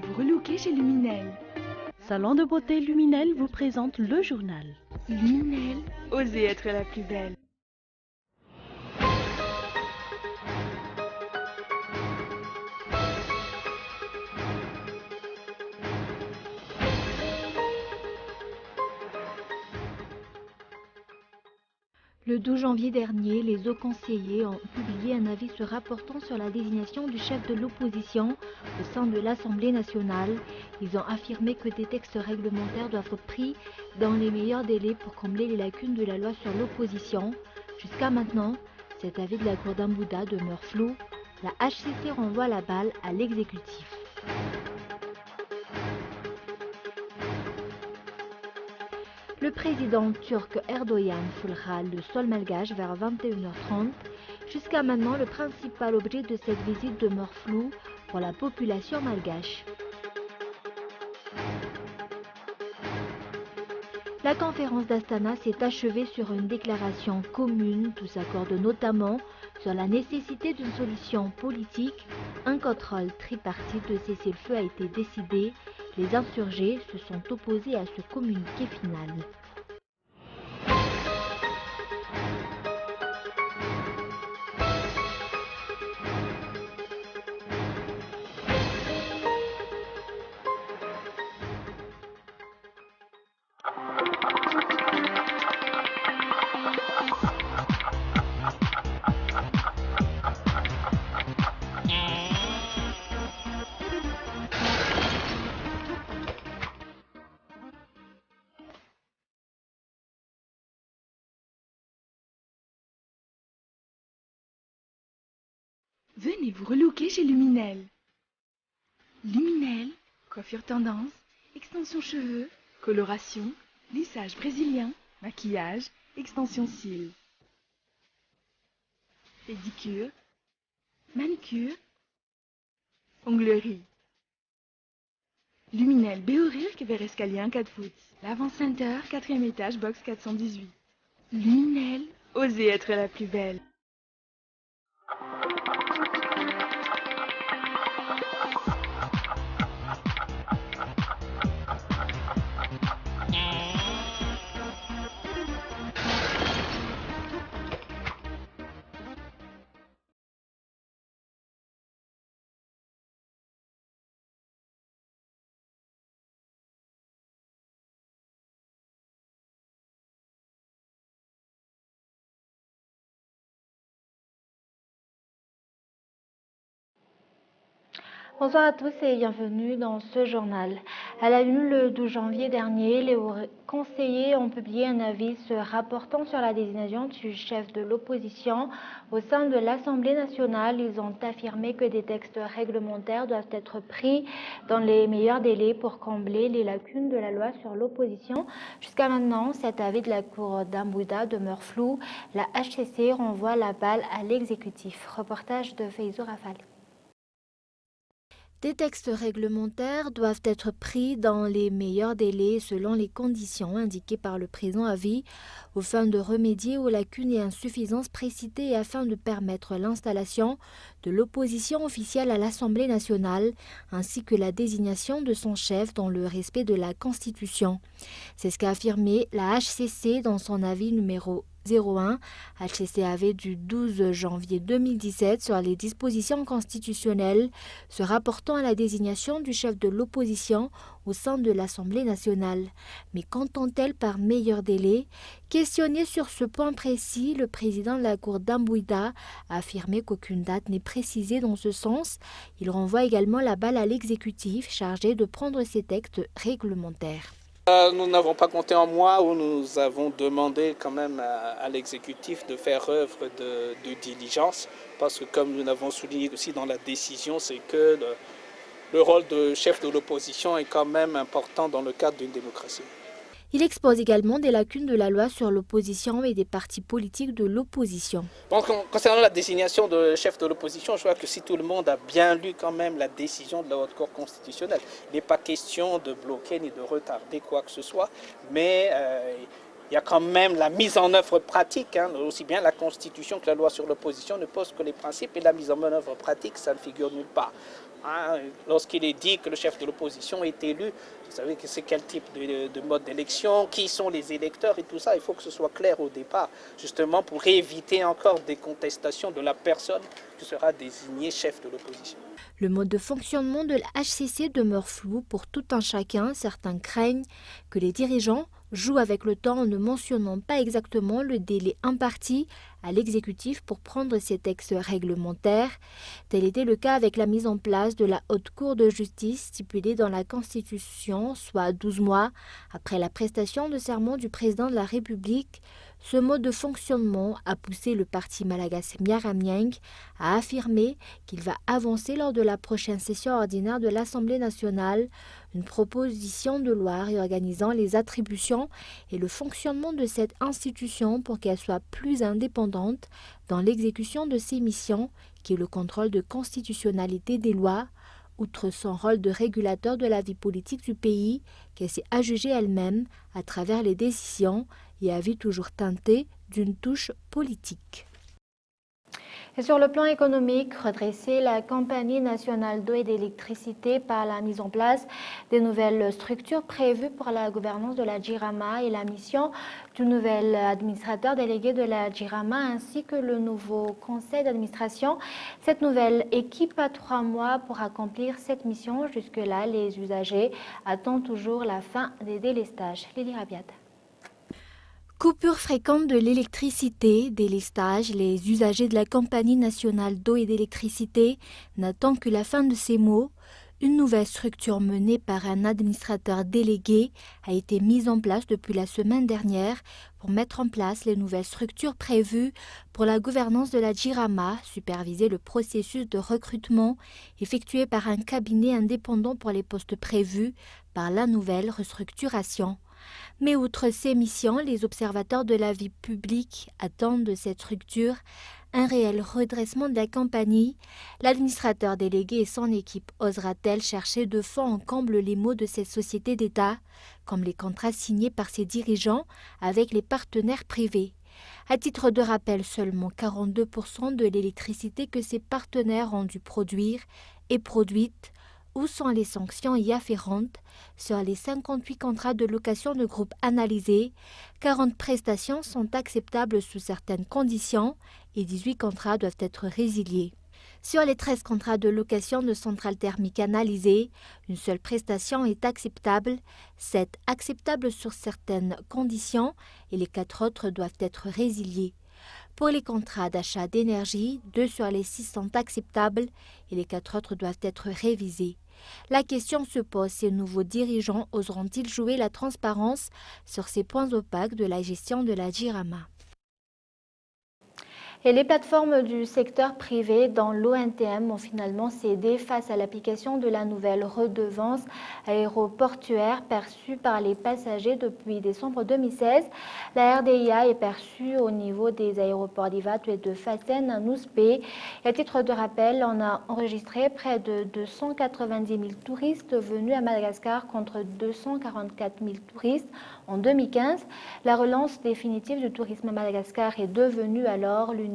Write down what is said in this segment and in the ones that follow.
vous relooker chez Luminel. Salon de beauté Luminel vous présente le journal. Luminel, osez être la plus belle. Le 12 janvier dernier, les hauts conseillers ont publié un avis se rapportant sur la désignation du chef de l'opposition au sein de l'Assemblée nationale. Ils ont affirmé que des textes réglementaires doivent être pris dans les meilleurs délais pour combler les lacunes de la loi sur l'opposition. Jusqu'à maintenant, cet avis de la Cour d'Ambouda demeure flou. La HCC renvoie la balle à l'exécutif. Le président turc Erdogan foulera le sol malgache vers 21h30. Jusqu'à maintenant, le principal objet de cette visite demeure flou pour la population malgache. La conférence d'Astana s'est achevée sur une déclaration commune. Tous s'accordent notamment sur la nécessité d'une solution politique. Un contrôle tripartite de cessez-le-feu a été décidé. Les insurgés se sont opposés à ce communiqué final. Venez vous relooker chez Luminel. Luminel, coiffure tendance, extension cheveux, coloration, lissage brésilien, maquillage, extension cils, pédicure, manucure, onglerie. Luminel Béorir, vers escalier 1 4 foot. L'Avant Center, 4e étage, box 418. Luminel, osez être la plus belle. Bonsoir à tous et bienvenue dans ce journal. À la une, le 12 janvier dernier, les conseillers ont publié un avis se rapportant sur la désignation du chef de l'opposition au sein de l'Assemblée nationale. Ils ont affirmé que des textes réglementaires doivent être pris dans les meilleurs délais pour combler les lacunes de la loi sur l'opposition. Jusqu'à maintenant, cet avis de la Cour d'Ambouda demeure flou. La HCC renvoie la balle à l'exécutif. Reportage de Feizo Rafal. Des textes réglementaires doivent être pris dans les meilleurs délais selon les conditions indiquées par le présent avis, afin de remédier aux lacunes et insuffisances précitées et afin de permettre l'installation de l'opposition officielle à l'Assemblée nationale, ainsi que la désignation de son chef dans le respect de la Constitution. C'est ce qu'a affirmé la HCC dans son avis numéro 01 HCCAV du 12 janvier 2017 sur les dispositions constitutionnelles se rapportant à la désignation du chef de l'opposition au sein de l'Assemblée nationale. Mais qu'entend-elle par meilleur délai? Questionné sur ce point précis, le président de la Cour d'Ambouda a affirmé qu'aucune date n'est précisée dans ce sens. Il renvoie également la balle à l'exécutif chargé de prendre ces textes réglementaires. Nous n'avons pas compté en mois où nous avons demandé quand même à l'exécutif de faire œuvre de diligence, parce que comme nous l'avons souligné aussi dans la décision, c'est que le rôle de chef de l'opposition est quand même important dans le cadre d'une démocratie. Il expose également des lacunes de la loi sur l'opposition et des partis politiques de l'opposition. Donc, concernant la désignation de chef de l'opposition, je crois que si tout le monde a bien lu quand même la décision de la Haute Cour constitutionnelle, il n'est pas question de bloquer ni de retarder quoi que ce soit, mais il y a quand même la mise en œuvre pratique, hein, aussi bien la Constitution que la loi sur l'opposition ne posent que les principes et la mise en œuvre pratique, ça ne figure nulle part. Hein, lorsqu'il est dit que le chef de l'opposition est élu, vous savez que c'est quel type de mode d'élection, qui sont les électeurs et tout ça, il faut que ce soit clair au départ, justement pour éviter encore des contestations de la personne qui sera désignée chef de l'opposition. Le mode de fonctionnement de la HCC demeure flou pour tout un chacun. Certains craignent que les dirigeants jouent avec le temps en ne mentionnant pas exactement le délai imparti à l'exécutif pour prendre ces textes réglementaires. Tel était le cas avec la mise en place de la Haute Cour de justice stipulée dans la Constitution, soit 12 mois après la prestation de serment du président de la République. Ce mode de fonctionnement a poussé le parti malagasy Miaramieng à affirmer qu'il va avancer lors de la prochaine session ordinaire de l'Assemblée nationale une proposition de loi réorganisant les attributions et le fonctionnement de cette institution pour qu'elle soit plus indépendante dans l'exécution de ses missions, qui est le contrôle de constitutionnalité des lois, outre son rôle de régulateur de la vie politique du pays, qu'elle s'est adjugée elle-même à travers les décisions et a vu toujours teinté d'une touche politique. Et sur le plan économique, redresser la compagnie nationale d'eau et d'électricité par la mise en place des nouvelles structures prévues pour la gouvernance de la JIRAMA et la mission du nouvel administrateur délégué de la JIRAMA ainsi que le nouveau conseil d'administration. Cette nouvelle équipe a 3 mois pour accomplir cette mission. Jusque-là, les usagers attendent toujours la fin des délestages. Lily Rabiat. Coupure fréquente de l'électricité, délestage, les usagers de la compagnie nationale d'eau et d'électricité n'attendent que la fin de ces mots. Une nouvelle structure menée par un administrateur délégué a été mise en place depuis la semaine dernière pour mettre en place les nouvelles structures prévues pour la gouvernance de la JIRAMA, superviser le processus de recrutement effectué par un cabinet indépendant pour les postes prévus par la nouvelle restructuration. Mais outre ces missions, les observateurs de la vie publique attendent de cette structure un réel redressement de la compagnie. L'administrateur délégué et son équipe osera-t-elle chercher de fond en comble les maux de cette société d'État, comme les contrats signés par ses dirigeants avec les partenaires privés? À titre de rappel, seulement 42% de l'électricité que ces partenaires ont dû produire est produite. Où sont les sanctions y afférentes? Sur les 58 contrats de location de groupe analysés, 40 prestations sont acceptables sous certaines conditions et 18 contrats doivent être résiliés. Sur les 13 contrats de location de centrales thermiques analysés, une seule prestation est acceptable, 7 acceptables sur certaines conditions et les 4 autres doivent être résiliés. Pour les contrats d'achat d'énergie, 2 sur les 6 sont acceptables et les 4 autres doivent être révisés. La question se pose, ces nouveaux dirigeants oseront-ils jouer la transparence sur ces points opaques de la gestion de la JIRAMA? Et les plateformes du secteur privé dans l'ONTM ont finalement cédé face à l'application de la nouvelle redevance aéroportuaire perçue par les passagers depuis décembre 2016. La RDIA est perçue au niveau des aéroports d'Ivatu et de Fassen à Nouspé. À titre de rappel, on a enregistré près de 290 000 touristes venus à Madagascar contre 244 000 touristes en 2015. La relance définitive du tourisme à Madagascar est devenue alors l'unique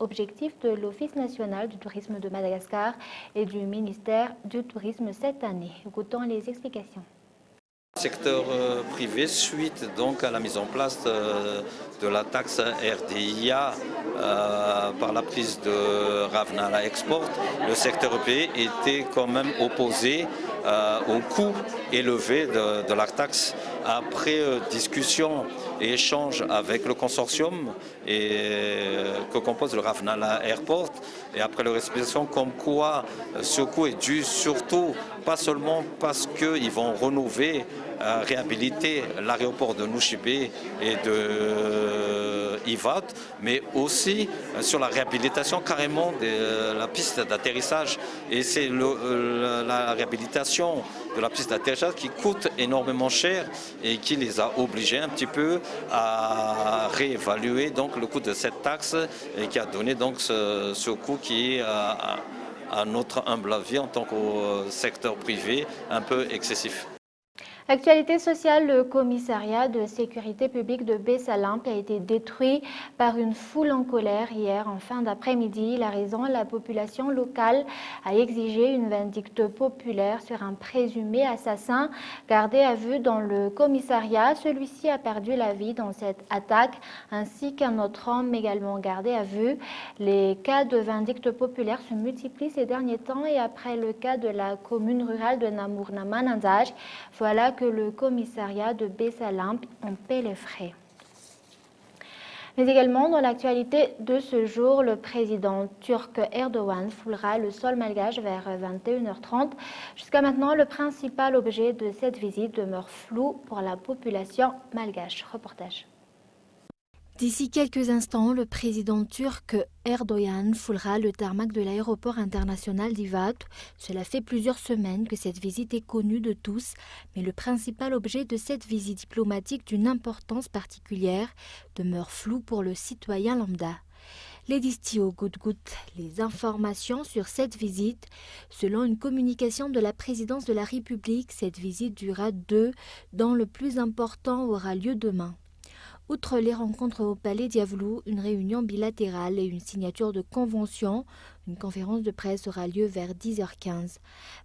objectif de l'Office national du tourisme de Madagascar et du ministère du tourisme cette année. Écoutons les explications. Secteur privé, suite donc à la mise en place de la taxe RDIA par la prise de Ravnala Export, le secteur privé était quand même opposé au coût élevé de la taxe. Après discussion et échange avec le consortium que compose le Ravnala Airport, et après leur explication comme quoi ce coût est dû surtout, pas seulement parce qu'ils vont rénover, réhabiliter l'aéroport de Nouchibé et de Ivat, mais aussi sur la réhabilitation carrément de la piste d'atterrissage. Et c'est la réhabilitation de la piste d'atterrissage qui coûte énormément cher et qui les a obligés un petit peu à réévaluer donc le coût de cette taxe et qui a donné donc ce coût qui est à notre humble avis en tant que secteur privé un peu excessif. Actualité sociale, le commissariat de sécurité publique de Bessalimp a été détruit par une foule en colère hier en fin d'après-midi. La raison, la population locale a exigé une vindicte populaire sur un présumé assassin gardé à vue dans le commissariat. Celui-ci a perdu la vie dans cette attaque ainsi qu'un autre homme également gardé à vue. Les cas de vindicte populaire se multiplient ces derniers temps et après le cas de la commune rurale de Namur-Namanandaj, voilà que le commissariat de Bessalimp en paie les frais. Mais également dans l'actualité de ce jour, le président turc Erdogan foulera le sol malgache vers 21h30. Jusqu'à maintenant, le principal objet de cette visite demeure flou pour la population malgache. Reportage. D'ici quelques instants, le président turc Erdogan foulera le tarmac de l'aéroport international d'Ivat. Cela fait plusieurs semaines que cette visite est connue de tous, mais le principal objet de cette visite diplomatique d'une importance particulière demeure flou pour le citoyen lambda. L'Edistio Gutgut, les informations sur cette visite. Selon une communication de la présidence de la République, cette visite durera 2, dont le plus important aura lieu demain. Outre les rencontres au Palais Diavelou, une réunion bilatérale et une signature de convention, une conférence de presse aura lieu vers 10h15.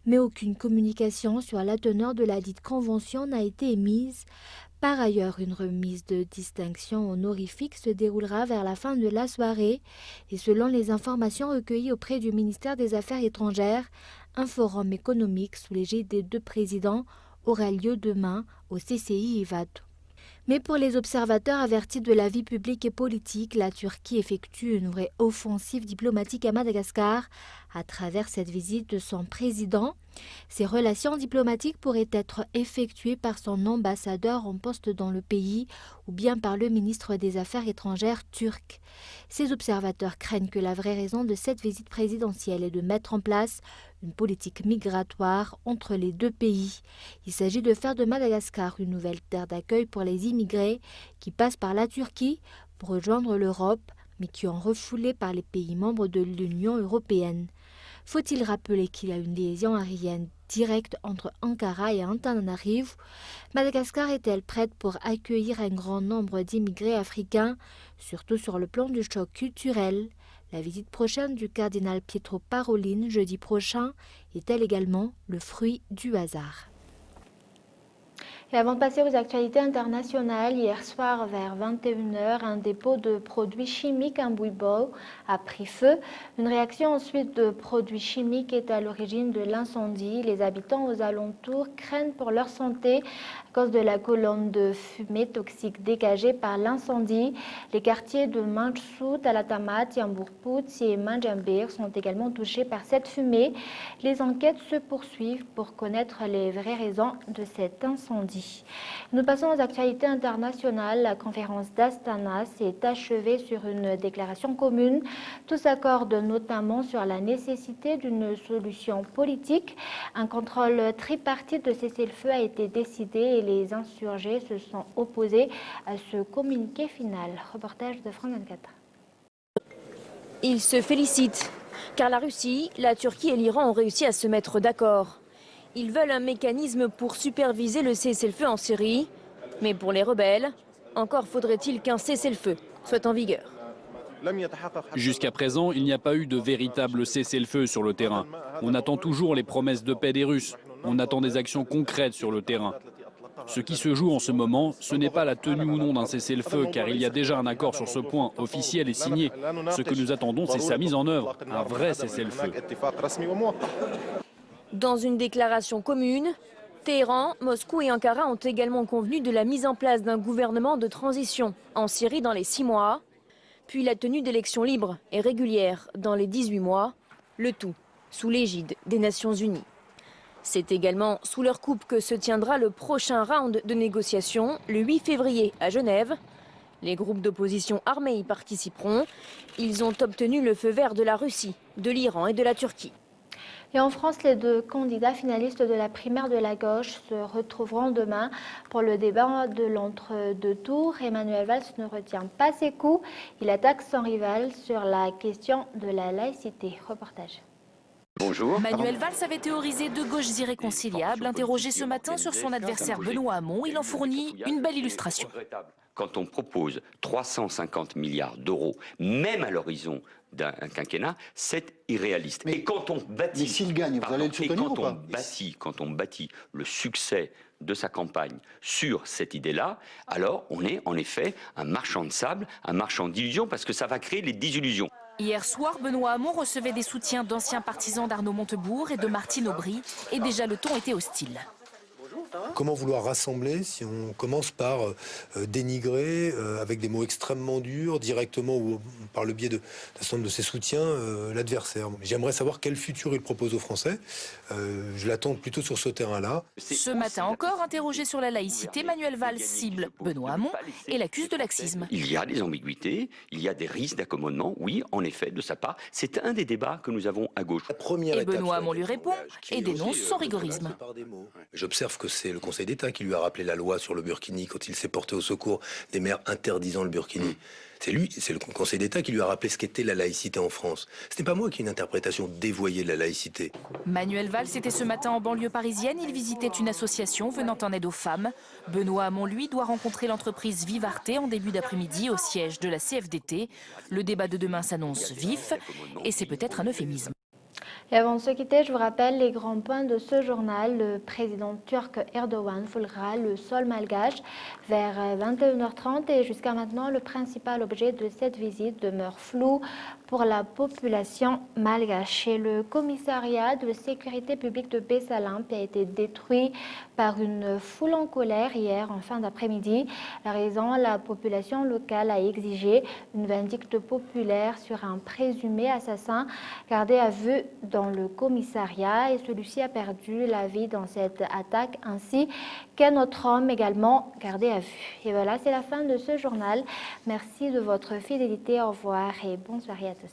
Mais aucune communication sur la teneur de la dite convention n'a été émise. Par ailleurs, une remise de distinction honorifique se déroulera vers la fin de la soirée et selon les informations recueillies auprès du ministère des Affaires étrangères, un forum économique sous l'égide des 2 présidents aura lieu demain au CCI Ivat. Mais pour les observateurs avertis de la vie publique et politique, la Turquie effectue une vraie offensive diplomatique à Madagascar à travers cette visite de son président. Ces relations diplomatiques pourraient être effectuées par son ambassadeur en poste dans le pays ou bien par le ministre des Affaires étrangères turc. Ces observateurs craignent que la vraie raison de cette visite présidentielle est de mettre en place une politique migratoire entre les 2 pays. Il s'agit de faire de Madagascar une nouvelle terre d'accueil pour les immigrés qui passent par la Turquie pour rejoindre l'Europe, mais qui ont refoulé par les pays membres de l'Union européenne. Faut-il rappeler qu'il y a une liaison aérienne directe entre Ankara et Antananarivo? Madagascar est-elle prête pour accueillir un grand nombre d'immigrés africains, surtout sur le plan du choc culturel? La visite prochaine du cardinal Pietro Parolin jeudi prochain est-elle également le fruit du hasard? Et avant de passer aux actualités internationales, hier soir vers 21h, un dépôt de produits chimiques à Mbouibo a pris feu. Une réaction ensuite de produits chimiques est à l'origine de l'incendie. Les habitants aux alentours craignent pour leur santé à cause de la colonne de fumée toxique dégagée par l'incendie. Les quartiers de Manchsout, Alatamat, Yambourpout et Manjambir sont également touchés par cette fumée. Les enquêtes se poursuivent pour connaître les vraies raisons de cet incendie. Nous passons aux actualités internationales. La conférence d'Astana s'est achevée sur une déclaration commune. Tous s'accordent notamment sur la nécessité d'une solution politique. Un contrôle tripartite de cessez-le-feu a été décidé et les insurgés se sont opposés à ce communiqué final. Reportage de France 24. Ils se félicitent, car la Russie, la Turquie et l'Iran ont réussi à se mettre d'accord. Ils veulent un mécanisme pour superviser le cessez-le-feu en Syrie. Mais pour les rebelles, encore faudrait-il qu'un cessez-le-feu soit en vigueur. Jusqu'à présent, il n'y a pas eu de véritable cessez-le-feu sur le terrain. On attend toujours les promesses de paix des Russes. On attend des actions concrètes sur le terrain. Ce qui se joue en ce moment, ce n'est pas la tenue ou non d'un cessez-le-feu, car il y a déjà un accord sur ce point officiel et signé. Ce que nous attendons, c'est sa mise en œuvre, un vrai cessez-le-feu. Dans une déclaration commune, Téhéran, Moscou et Ankara ont également convenu de la mise en place d'un gouvernement de transition en Syrie dans les 6 mois, puis la tenue d'élections libres et régulières dans les 18 mois, le tout sous l'égide des Nations Unies. C'est également sous leur coupe que se tiendra le prochain round de négociations, le 8 février à Genève. Les groupes d'opposition armés y participeront. Ils ont obtenu le feu vert de la Russie, de l'Iran et de la Turquie. Et en France, les 2 candidats finalistes de la primaire de la gauche se retrouveront demain pour le débat de l'entre-deux tours. Emmanuel Valls ne retient pas ses coups. Il attaque son rival sur la question de la laïcité. Reportage. Bonjour. Manuel Valls avait théorisé deux gauches irréconciliables. Interrogé ce matin sur son adversaire Benoît Hamon, il en fournit une belle illustration. Quand on propose 350 milliards d'euros, même à l'horizon d'un quinquennat, c'est irréaliste. Et quand on bâtit, s'il gagne, vous allez le soutenir ou pas ? quand on bâtit le succès de sa campagne sur cette idée-là, alors on est en effet un marchand de sable, un marchand d'illusions, parce que ça va créer les désillusions. Hier soir, Benoît Hamon recevait des soutiens d'anciens partisans d'Arnaud Montebourg et de Martine Aubry, et déjà le ton était hostile. Comment vouloir rassembler si on commence par dénigrer avec des mots extrêmement durs, directement ou par le biais d'un certain nombre de ses soutiens, l'adversaire. J'aimerais savoir quel futur il propose aux Français. Je l'attends plutôt sur ce terrain-là. Ce matin encore, interrogé sur la laïcité, Manuel Valls cible Benoît Hamon et l'accuse de laxisme. Il y a des ambiguïtés, il y a des risques d'accommodement, oui, en effet, de sa part. C'est un des débats que nous avons à gauche. Et Benoît Hamon lui répond et dénonce son rigorisme. J'observe que c'est le Conseil d'État qui lui a rappelé la loi sur le burkini quand il s'est porté au secours des maires interdisant le burkini. C'est le Conseil d'État qui lui a rappelé ce qu'était la laïcité en France. Ce n'est pas moi qui ai une interprétation dévoyée de la laïcité. Manuel Valls était ce matin en banlieue parisienne. Il visitait une association venant en aide aux femmes. Benoît Hamon, lui, doit rencontrer l'entreprise Vivarte en début d'après-midi au siège de la CFDT. Le débat de demain s'annonce vif et c'est peut-être un euphémisme. Et avant de se quitter, je vous rappelle les grands points de ce journal. Le président turc Erdogan foulera le sol malgache vers 21h30 et jusqu'à maintenant, le principal objet de cette visite demeure flou pour la population malgache. Et le commissariat de sécurité publique de Bessalimp a été détruit par une foule en colère hier en fin d'après-midi. La raison, la population locale a exigé une vindicte populaire sur un présumé assassin gardé à vue dans le commissariat et celui-ci a perdu la vie dans cette attaque ainsi qu'un autre homme également gardé à vue. Et voilà, c'est la fin de ce journal. Merci de votre fidélité. Au revoir et bonne soirée à tous.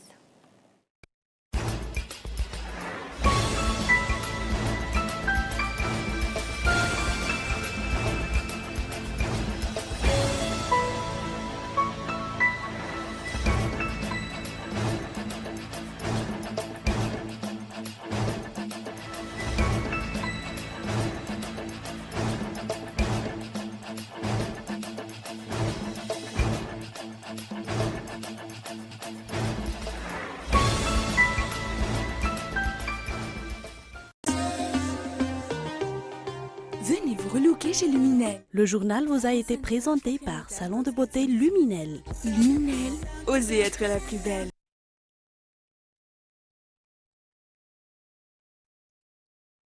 Venez vous relooker chez Luminel. Le journal vous a été présenté par Salon de beauté Luminel. Luminel, osez être la plus belle.